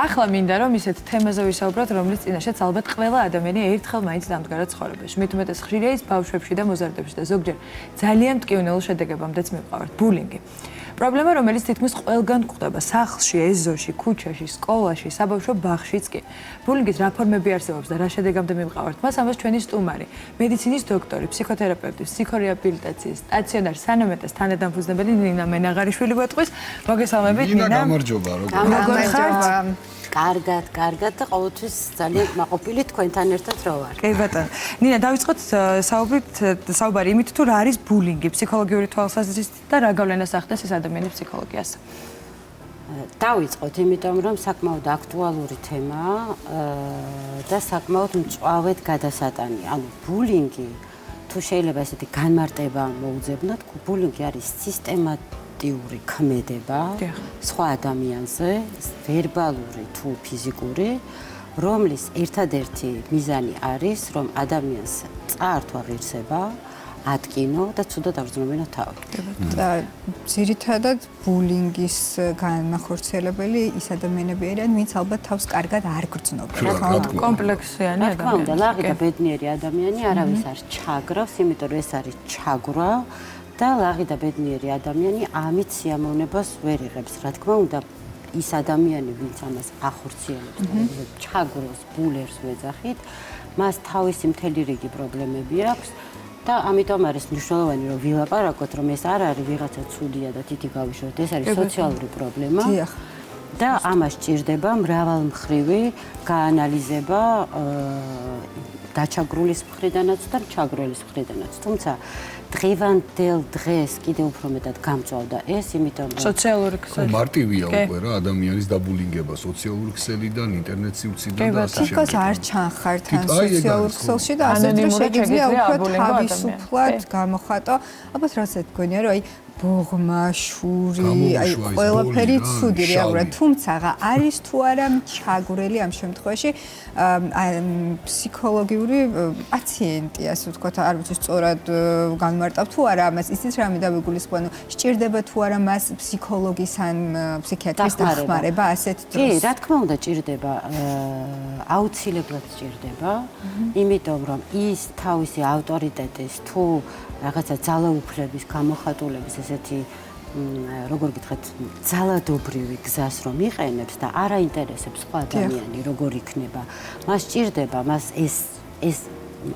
ახლა მინდა რომ ისეთ თემაზე ვისაუბროთ, რომლის წინაშეც ალბათ ყველა ადამიანი ერთხელ მაინც დამდგარა ცხოვრებაში. მით უმეტეს ხშირია ის ბავშვებში და მოზარდებში და ზოგჯერ ძალიან მტკივნეულ შედეგებამდეც მივყავართ ბულინგი. პრობლემა, რომელიც თითქმის ყველგან გვხვდება სახლში, ეზოში, ქუჩაში, სკოლაში, საბავშვო ბაღშიც კი. ბულინგის რა ფორმები არსებობს და რა შედეგამდე მივყავართ? მას ამას ჩვენი სტუმარი, მედიცინის დოქტორი, ფსიქოთერაპევტი, ფსიქორეაბილიტაციის სტაციონარ სანამეტეს თანადამფუძნებელი ნინა მენაღარიშვილი გვეტყვის. მოგესალმებით ნინა. ნინა, გამარჯობა, როგორ ხართ? კარგად და ყოველთვის ძალიან კმაყოფილი თქვენთან ერთად რო ვარ. კი ბატონო. ნინა, დავიწყოთ საუბარი იმით, თუ რა არის ბულინგი ფსიქოლოგიური თვალსაზრისით და რა გავლენას ახდენს ეს ადამიანის ფსიქოლოგიას. დავიწყოთ, იმიტომ რომ საკმაოდ აქტუალური თემაა და საკმაოდ მწვავედ გადასატანი. ანუ ბულინგი, თუ შეიძლება ესეთი განმარტება მოუძებნოთ, ბულინგი არის სისტემატიური ქმედება სხვა ადამიანზე, ვერბალური თუ ფიზიკური, რომლის ერთადერთი მიზანი არის, რომ ადამიანს წაართვა ღირსება, ატკინო და ცუდად აღრძნობინა თავი. და ძირითადად ბულინგის განმახორციელებელი ის ადამიანები არიან, ვინც ალბათ თავს კარგად არ გრძნობენ. კომპლექსიანი ადამიანი. ლაღი და ბედნიერი ადამიანი არავის არ ჩაგრავს, იმიტომ რომ ეს არის ჩაგვრა და ლაღი და ბედნიერი ადამიანი ამით სიამოვნებას ვერ იღებს. რა თქმა უნდა, ის ადამიანი, ვინც ამას ახორციელებს, ჩაგვროს, ბულერს ვეძახით, მას თავისი მთელი რიგი პრობლემები აქვს. და ამიტომ არის მნიშვნელოვანი რომ ვილაპარაკოთ რომ ეს არ არის ვიღაცა ცუდია და თითი გავიშოროთ, ეს არის სოციალური პრობლემა. და ამას ჭირდება მრავალმხრივი გაანალიზება დაჩაგრულის მხრიდანაც და ჩაგროლის მხრიდანაც. თუმცა დღევანდელ დღეს კიდევ უფრო მეტად გამწვავდა ეს, იმიტომ რომ სოციალური ქსელი მარტივია უკვე რა ადამიანის დაბულინგება სოციალური ქსელიდან, ინტერნეტ სივრციდან და ასე შემდეგ. თითქოს არ ჩანხართ ან სოციალურ ქსელში და ასე რომ შეგიძლია უფრო თავისუფლად გამოხატო. ალბათ რასაც გქონია რომ აი ბოღმა, შური, აი ყველაფერი ცუდი რეალურად, თუმცა არის თუ არა ჩაგვრელი ამ შემთხვევაში ფსიქოლოგიური პაციენტი, ასე ვთქვათ, არ ვიცი სწორად განმარტავ თუ არა ამას, ისიც რამე დავიგულისხმო, სჭირდება თუ არა მას ფსიქოლოგის ან ფსიქიატრის დახმარება ასეთ დროს. კი, რა თქმა უნდა ჭირდება, აუცილებლად ჭირდება, იმიტომ რომ ის თავისი ავტორიტეტის თუ რაღაცა ძალაუფლების გამოხატულების ესეთი როგორ გითხრათ ძალადობრივი გზას რომ იყენებს და არ აინტერესებს სხვა ადამიანი როგორ იქნება, მას ჭირდება, მას ეს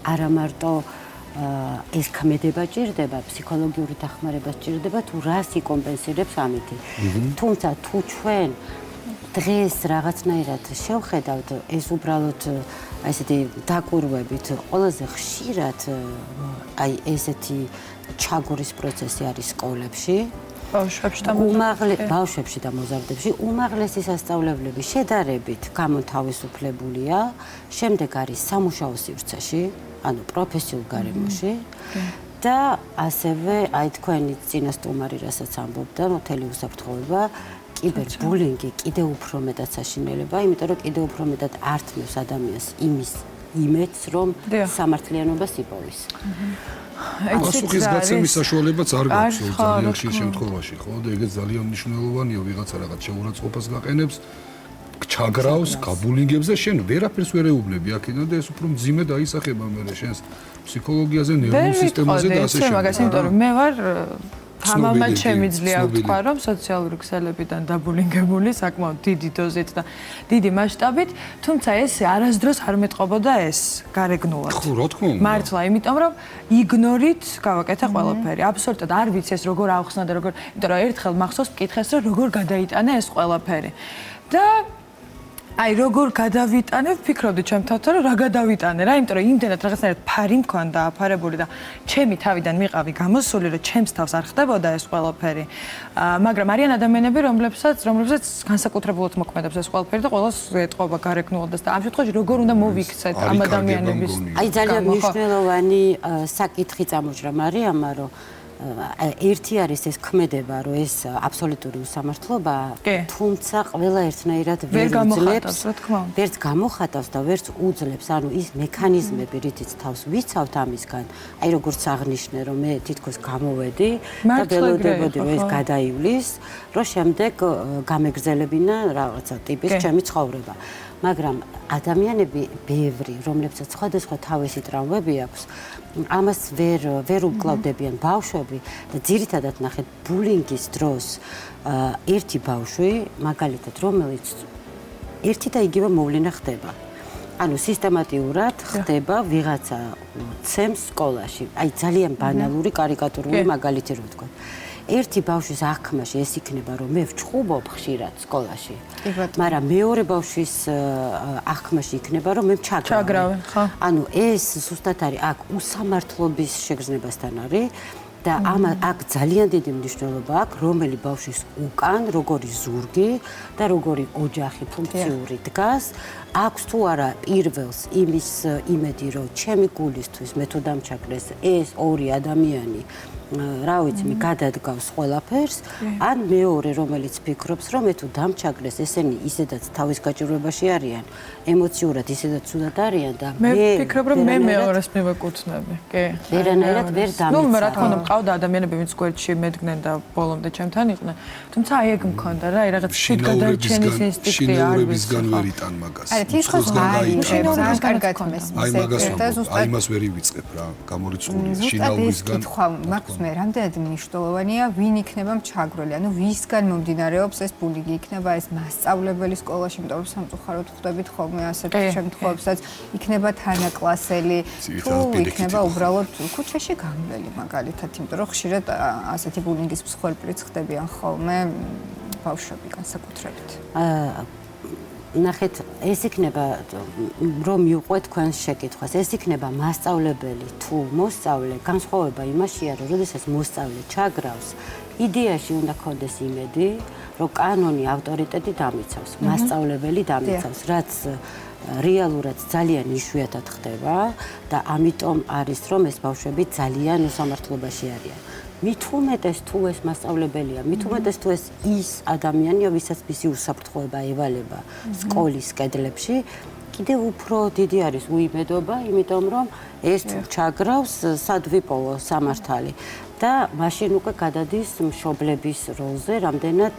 არა მარტო ეს ქმედება ჭირდება, ფსიქოლოგიური დახმარება ჭირდება თუ რას იკომპენსირებს ამითი. თუმცა თუ ჩვენ დღეს რაღაცნაირად შევხედავთ, ეს უბრალოდ ესეთი დაკვირვებით ყველაზე ხშირად აი ესეთი ჩაგურის პროცესი არის სკოლებში, ბავშვებში და მოზარდებში. უმაღლესი სასწავლებლები შედარებით გამოთავისუფლებულია, შემდეგ არის სამუშაო სივრცეში, ანუ პროფესიულ გარემოში და ასევე აი თქვენი წინა სტუმარი რასაც ამბობდა, მთელი უსაფრთხოება კიბერბულინგი კიდევ უფრო მეტად საშინელება, იმიტომ რომ კიდევ უფრო მეტად ართმევს ადამიანს იმის იმედს, რომ სამართლიანობას იპოვის. პასუხის გაცემის საშუალებაც არ გაქვს ძალიან ხშირ შემთხვევაში, ხო? და ეგეც ძალიან მნიშვნელოვანია, ვიღაცა რაღაც შეურაცხყოფას გაყენებს, ჩაგრავს, გაბულინგებს და შენ ვერაფერს ვერ ეუბნები აქედან და ეს უფრო მძიმე დაისახება მერე შენს ფსიქოლოგიაზე, ნერვულ სისტემაზე და ასე შემდეგ. მაგას იმიტომ რომ მე ვარ თამამად შემიძლია ვთქვა, რომ სოციალური ქსელებიდან დაბულინგებული საკმაოდ დიდი დოზით და დიდი მასშტაბით, თუმცა ეს არასდროს არ მეტყობოდა ეს გარეგნულად. ხო, რა თქმა უნდა. მართლა, იმიტომ რომ იგნორით გავაკეთა ყველაფერი. აბსოლუტურად არ ვიცი ეს როგორ ავხსნა და როგორ, იმიტომ რომ ერთხელ მახსოვს მკითხეს, რომ როგორ გადაიტანა ეს ყველაფერი. და აი როგორ გადავიტანებ, ვფიქრობდი ჩემ თავთან, რომ რა გადავიტანე რა, იმიტომ რომ იმდენად რაღაცნაირად ფარი მქონდა აფარებული და ჩემი თავიდან მიყავი გამოსული, რომ ჩემს თავს არ ხდებოდა ეს ყველაფერი. მაგრამ არიან ადამიანები, რომლებსაც განსაკუთრებულად მოქმედებს ეს ყველაფერი და ყველას ეტყობა გარეგნულად და ამ შემთხვევაში როგორ უნდა მოვიქცეთ ამ ადამიანების. აი ძალიან მნიშვნელოვანი საკითხი წამოჭრა მარიამა, რომ ერთი არის ეს ქმედება, რომ ეს აბსოლუტური უსამართლობაა, თუმცა ყველა ერთნაირად ვერ გამოხატავს, რა თქმა უნდა. ვერც გამოხატავს და ვერც უძლებს, ანუ ის მექანიზმები, რითიც თავს ვიცავთ ამისგან, აი როგორც აღნიშნე, რომ მე თითქოს გამოვედი და ველოდებოდი, რომ ეს გადაივლის, რომ შემდეგ გამეგრძელებინა რაღაცა ტიპის ჩემი ცხოვრება. მაგრამ ადამიანები ბევრი, რომლებსაც სხვადასხვა თავისი ტრავმები აქვს, ამას ვერ უკლავდებიან ბავშვები და ძირითადად ნახეთ ბულინგის დროს ერთი ბავშვი, მაგალითად, რომელიც ერთი და იგივე მოვლენა ხდება. ანუ სისტემატიურად ხდება ვიღაცა ცემს სკოლაში. აი ძალიან ბანალური კარიკატურული მაგალითი რო ვთქვა. ერთი ბავშვის აღქმაში ეს იქნება, რომ მე ვჩხუბობ ხშირად სკოლაში. მაგრამ მეორე ბავშვის აღქმაში იქნება, რომ მე ჩაგრავენ, ხო? ანუ ეს ზუსტად არის აქ უსამართლობის შეგრძნებასთან არის და აქ ძალიან დიდი მნიშვნელობა აქვს, რომელი ბავშვის უკან, როგორი ზურგი და როგორი ოჯახი ფუნქციური დგას, აქვს თუ არა პირველს იმის იმედი, რომ ჩემი გულისთვის მე თუ დამჩაგრეს ეს ორი ადამიანი რა ვიცი, მე გადადგავს ყველაფერს, ან მეორე, რომელიც ფიქრობს, რომ მე თუ დამჩაგრეს, ესენი ისედაც თავის გაჭირვებაში არიან, ემოციურად ისედაც ცუდად არიან და მე ვფიქრობ, რომ მე მეორეს მივეკუთვნები. კი. ვერანაირად ვერ დამიცა. ნუ რა თქმა უნდა, მყავდა ადამიანები, ვინც გვერდში მედგნენ და ბოლომდე ჩემთან იყვნენ. თუმცა აი ეგ მქონდა რა, აი რაღაც შუთ გადარჩენის ინსტინქტი არ ვიცი. შინაურებისგან ვერ იტან მაგას. აი, თითქოს შინაურებისგან კარგად მესმის. აი მაგას აი მას ვერ ივიწყებ რა, გამორიცხულია შინაურებისგან. მაქვს მე რამდენად მნიშვნელოვანია ვინ იქნება მჩაგვრელი, ანუ ვისგან მომდინარეობს ეს ბულინგი, იქნება ეს მასწავლებელი სკოლაში, იმიტომ რომ სამწუხაროდ ხვდებით ხოლმე ასეთ შემთხვევებსაც, იქნება თანაკლასელი, თუ იქნება უბრალოდ ქუჩაში გამვლელი მაგალითად, იმიტომ რომ ხშირად ასეთი ბულინგის მსხვერპლიც ხდებიან ხოლმე ბავშვები განსაკუთრებით. ნახეთ, ეს იქნება რომ მიუყვეთ თქვენს შეკითხვას, ეს იქნება მასწავლებელი თუ მოსწავლე, განსხვავება იმაშია, რომ როდესაც მოსწავლე ჩაგრავს, იდეაში უნდა ქონდეს იმედი, რომ კანონი ავტორიტეტი დამიცავს, მასწავლებელი დამიცავს, რაც რეალურად ძალიან იშვიათად ხდება და ამიტომ არის რომ ეს ბავშვები ძალიან უსამართლობაში არიან. მით უმეტეს თუ ეს მასწავლებელია, მით უმეტეს თუ ეს ის ადამიანია, ვისაც მისი უსაფრთხოება ევალება სკოლის კედლებში, კიდევ უფრო დიდი არის უიმედობა, იმიტომ რომ ეს თუ ჩაგრავს, სად ვიპოვო სამართალი და მაშინ უკვე გადადის მშობლების როლზე, რამდენად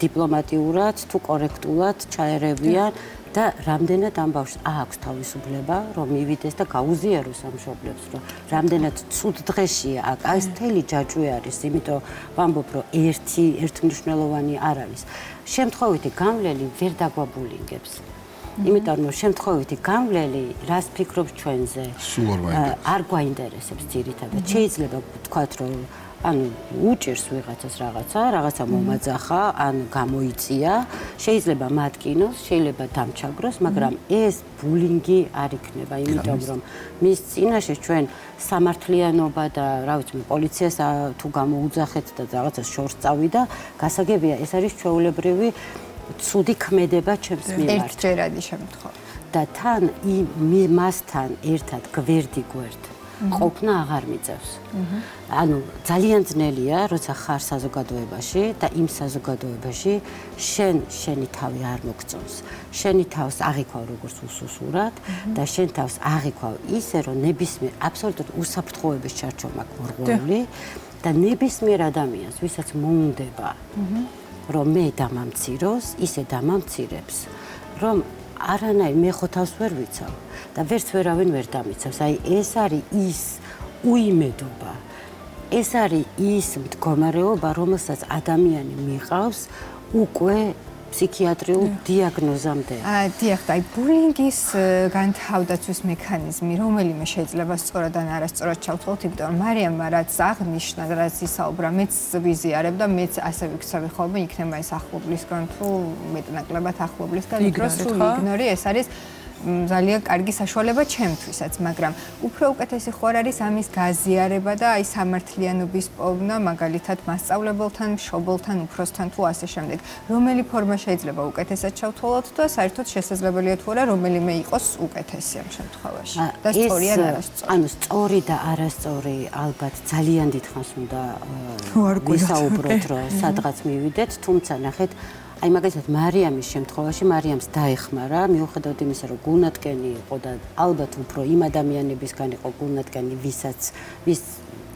დიპლომატიურად თუ კორექტულად ჩაერევიან და რამდენად ამ ბავშვს აქვს თავისუფლება, რომ მივიდეს და გაუზიაროს ამ მშობლებს, რომ რამდენად ცუდ დღეშია აქ, ეს მთელი ჯაჭვი არის, იმიტომ ვამბობ, რომ ერთმნიშვნელოვანი არ არის. შემთხვევითი გამვლელი ვერ დაგვაბულინგებს. იმიტომ რომ შემთხვევითი გამვლელი რას ფიქრობს ჩვენზე? არ გვაინტერესებს ძირითადად. შეიძლება ვთქვათ, რომ ანუ უჭირს ვიღაცას რაღაცა მომაძახა, ან გამოიწია, შეიძლება მატკინოს, შეიძლება დამჩაგროს, მაგრამ ეს ბულინგი არ იქნება, იმიტომ რომ მის წინაშე ჩვენ სამართლიანობა და რა ვიცი, პოლიციას თუ გამოუძახეთ და რაღაცას შორს წავიდა, გასაგებია, ეს არის ჩვეულებრივი ცუდი ქმედება ჩემს მიმართ. ერთჯერადი შემთხვევა. და თან მასთან ერთად გვერდ ყოფნა აღარ მიწევს. ანუ ძალიან ძნელია, როცა ხარ საზოგადოებაში და იმ საზოგადოებაში შენი თავი არ მოგწონს. შენი თავს აღიქვავ როგორც უსუსურად და შენ თავს აღიქვავ ისე, რომ ნებისმიერ აბსოლუტურად უსაფრთხოების ჩარჩომა გორღული და ნებისმიერ ადამიანს, ვისაც მოუნდება, რომ მე დამამციროს, ისე დამამცირებს, რომ არანაირ მე ხო თავს ვერ ვიცავ და ვერც ვერავინ ვერ დამიცავს. აი ეს არის ის უიმედობა. ეს არის ის მდგომარეობა, რომელსაც ადამიანი მიყავს უკვე ფსიქიატრიულ დიაგნოზამდე. დიახ, აი ბულინგის განთავდაცვის მექანიზმი, რომელიმე შეიძლება სწორად ან არასწორად ჩავთვალოთ, იმიტომ რომ მარიამ რაც აღნიშნა, რაც ისაუბრა, მეც ვიზიარებ და მეც ასე ვიქცევი ხოლმე, იქნება ეს ახლობლისგან თუ მეტნაკლებად ახლობლისგან, უფრო სულ იგნორი, ეს არის ძალიან კარგი საშუალება ჩემთვისაც, მაგრამ უფრო უკეთესი ხო არ არის ამის გაზიარება და აი სამართლიანობის პოვნა, მაგალითად მასწავლებელთან, მშობელთან, უფროსთან თუ ასე შემდეგ. რომელი ფორმა შეიძლება უკეთესად ჩავთვალოთ და საერთოდ შესაძლებელია თუ არა რომელიმე იყოს უკეთესი ამ შემთხვევაში. და სწორი ან არასწორი. ანუ სწორი და არასწორი ალბათ ძალიან დიდხანს უნდა ვისაუბროთ, რომ სადღაც მივიდეთ, თუმცა ნახეთ აი მაგალითად მარიამის შემთხვევაში მარიამს დაეხმარა მიუხედავად იმისა რომ გულნათკენი იყო და ალბათ უფრო იმ ადამიანებისგან იყო გულნათკენი ვის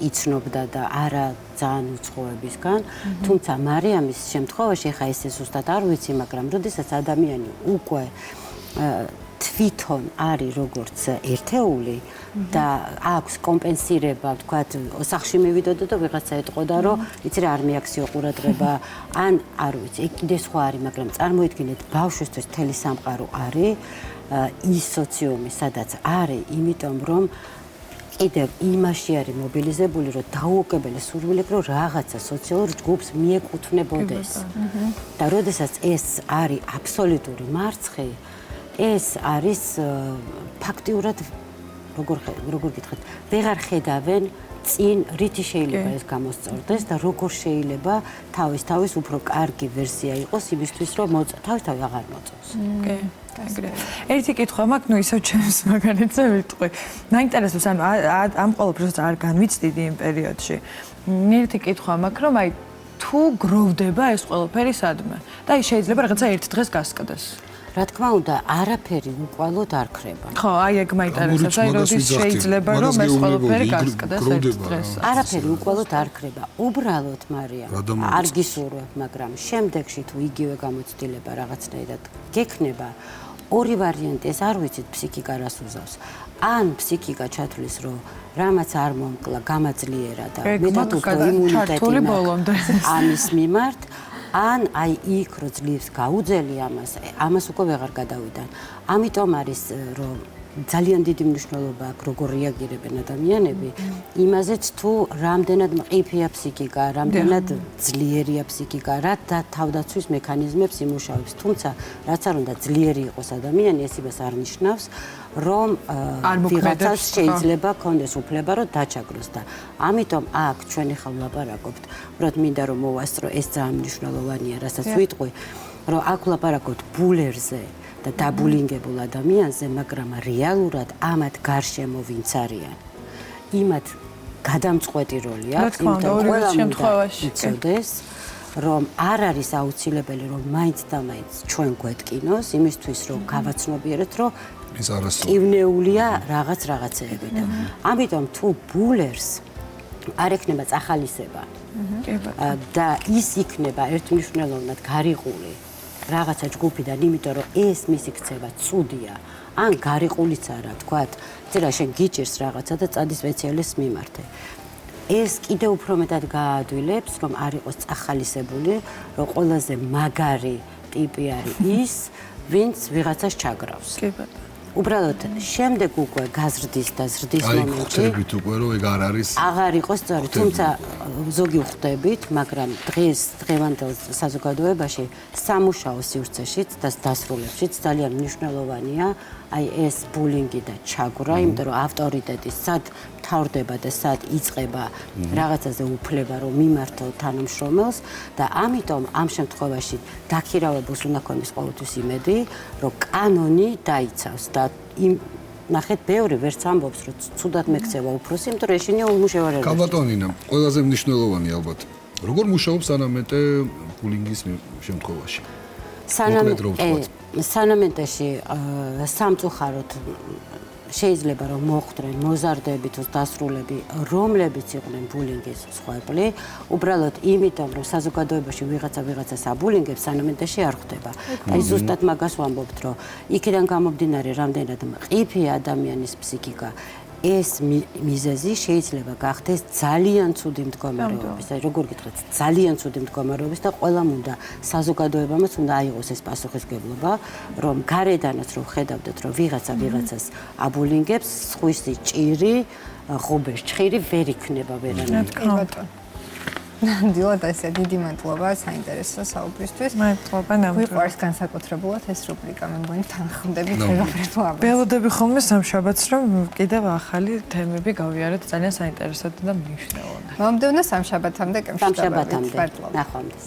იცნობდა და არა ძალიან უცხოებისგან თუმცა მარიამის შემთხვევაში ხა ესე ზუსტად არ ვიცი მაგრამ როდესაც ადამიანი უკვე თვითონ არის როგორც ერთეული და აქვს კომპენსირება, ვთქვათ, ოსახში მივიდოდა და ვიღაცა ეტყოდა, რომ იცი რა არ მიაქციო ყურადღება, ან არ ვიცი, კიდე სხვა არის, მაგრამ წარმოიდგინეთ, ბავშვისთვის მთელი სამყარო არის ის სოციუმი, სადაც არის, იმიტომ რომ კიდევ იმაში არის მობილიზებული, რომ დაუოკებელი სურვილები, რომ რაღაცა სოციალურ ჯგუფს მიეკუთვნებოდეს. და როდესაც ეს არის აბსოლუტური მარცხი, ეს არის ფაქტიურად როგორ გითხრათ, ვეღარ ხედავენ წინ რითი შეიძლება ეს გამოსწორდეს და როგორ შეიძლება თავის უფრო კარგი ვერსია იყოს იმისთვის, რომ თავის აღარ მოწოს. კი, ეგრე. ერთი კითხვა მაქვს, ნუ ისევ ჩემს მაგალითზე ვიტყვი. მაინტერესებს, ანუ ამ ყოველფერს არ განვიცდიდი იმ პერიოდში. ერთი კითხვა მაქვს, რომ აი თუ გროვდება ეს ყველაფერი სადმე და აი შეიძლება რაღაცა ერთ დღეს გასკდეს. რა თქმა უნდა, არაფერი უკვალოდ არ ქრება. ხო, აი ეგ მაინტერესებს, აი როდის შეიძლება რომ ეს ყველაფერი გასკდეს ერთ დღეს. არაფერი უკვალოდ არ ქრება. უბრალოდ მარიამ, არ გისურვებ, მაგრამ შემდეგში თუ იგივე გამოცდილება რაღაცნაირად გექნება, ორი ვარიანტი ეს არ ვიცით ფსიქიკა რას უზავს. ან ფსიქიკა ჩათვლის, რომ რამაც არ მომკლა, გამაძლიერა და მეტად უფრო იმუნიტეტი ამის მიმართ ან აი იქ რო ძლივს გაუძელი ამას უკვე ვეღარ გადავიდან. ამიტომ არის რომ ძალიან დიდი მნიშვნელობა აქვს როგორ რეაგირებენ ადამიანები იმაზეც თუ რამდენად მყიფეა ფსიქიკა, რამდენად ძლიერია ფსიქიკა, რა თავდაცვის მექანიზმებს იმუშავებს. თუმცა რაც არ უნდა ძლიერი იყოს ადამიანი, ეს იმას არ ნიშნავს, რომ ვიღაცას შეიძლება კონდეს უფლება რომ დაჩაგროს და ამიტომ აქ ჩვენ ახლა ვლაპარაკობთ, უბრალოდ მინდა რომ მოვასწრო, ეს ძალიან მნიშვნელოვანია, რასაც ვიტყვი, რომ აქ ვლაპარაკობთ ბულერზე და დაბულინგებულ ადამიანზე, მაგრამ რეალურად ამათ გარშემო ვინც არიან. იმათ გადამწყვეტი როლი აქვს, იმიტომ რომ ყველა შემთხვევაში იცოდეს, რომ არ არის აუცილებელი, რომ მაინც და მაინც ჩვენ გვეტკინოს, იმისთვის რომ გავაცნობიეროთ, რომ ის არასწორი. კივნეულია რაღაცეები და ამიტომ თუ ბულერს არ ექნება წახალისება და ის იქნება ერთმნიშვნელოვნად გარიყული რაღაცა ჯგუფიდან, იმიტომ რომ ეს მისი ქცევა ცუდია, ან გარიყულიც არა, თქვათ, წერა შენ გიჭირს რაღაცა და წადი სპეციალისტს მიმართე. ეს კიდე უფრო მეტად გააადვილებს, რომ არ იყოს წახალისებული, რომ ყველაზე მაგარი ტიპი არის ის, ვინც ვიღაცას ჩაგრავს. კი ბატონო. უბრალოდ შემდეგ უკვე გაზრდის და ზრდის მომენტი. აი, ხვდებით უკვე რომ ეგ არ არის. აღარ იყოს სწორი, თუმცა ზოგი ხვდებით, მაგრამ დღევანდელ საზოგადოებაში სამუშაო სივრცეშიც და დასრულებშიც ძალიან მნიშვნელოვანია აი ეს ბულინგი და ჩაგვრა, იმიტომ რომ ავტორიტეტი სად მთავრდება და სად იწყება რაღაცაზე უფლება რომ მიმართო თანამშრომელს და ამიტომ ამ შემთხვევაში დაქირავებულს უნდა ქონდეს ყოველთვის იმედი, რომ კანონი დაიცავს და იმ ნახეთ, ბევრი ვერც ამბობს, რომ ცუდად მექცევა უფროსი, იმიტომ რომ ეშინია უმუშევარებაში. კაბატონინა, ყველაზე მნიშვნელოვანი ალბათ. როგორ მუშაობს ანამენტე ბულინგის შემთხვევაში? სანამენტეში სამწუხაროდ შეიძლება რომ მოხვდნენ მოზარდები თუ დასრულები, რომლებიც იყვნენ ბულინგის მსხვერპლი, უბრალოდ იმიტომ რომ საზოგადოებაში ვიღაცას აბულინგებს, სანამენტეში არ ხვდება. აი ზუსტად მაგას ვამბობთ, რომ იქიდან გამომდინარე, რამდენად მყიფეა ადამიანის ფსიქიკა, ეს მიზეზი შეიძლება გახდეს ძალიან ცუდი მდგომარეობის, აი როგორ გითხრათ, ძალიან ცუდი მდგომარეობის და ყველამ უნდა საზოგადოებამაც უნდა აიღოს ეს პასუხისმგებლობა, რომ გარედანაც რომ ხედავდეთ, რომ ვიღაცას ნამდვილად ესე დიდი მადლობა საინტერესო საუბრისთვის. მადლობა ნამდვილად. გვიყვარს განსაკუთრებულად ეს რუბრიკა, მე მგონი თანხმდები ჩვენგანაც. ველოდები ხოლმე სამშაბათს რომ კიდევ ახალი თემები გავიარეთ ძალიან საინტერესო და მნიშვნელოვანი. მომდევნო სამშაბათამდე კავშირ. სამშაბათამდე. ნახვამდის.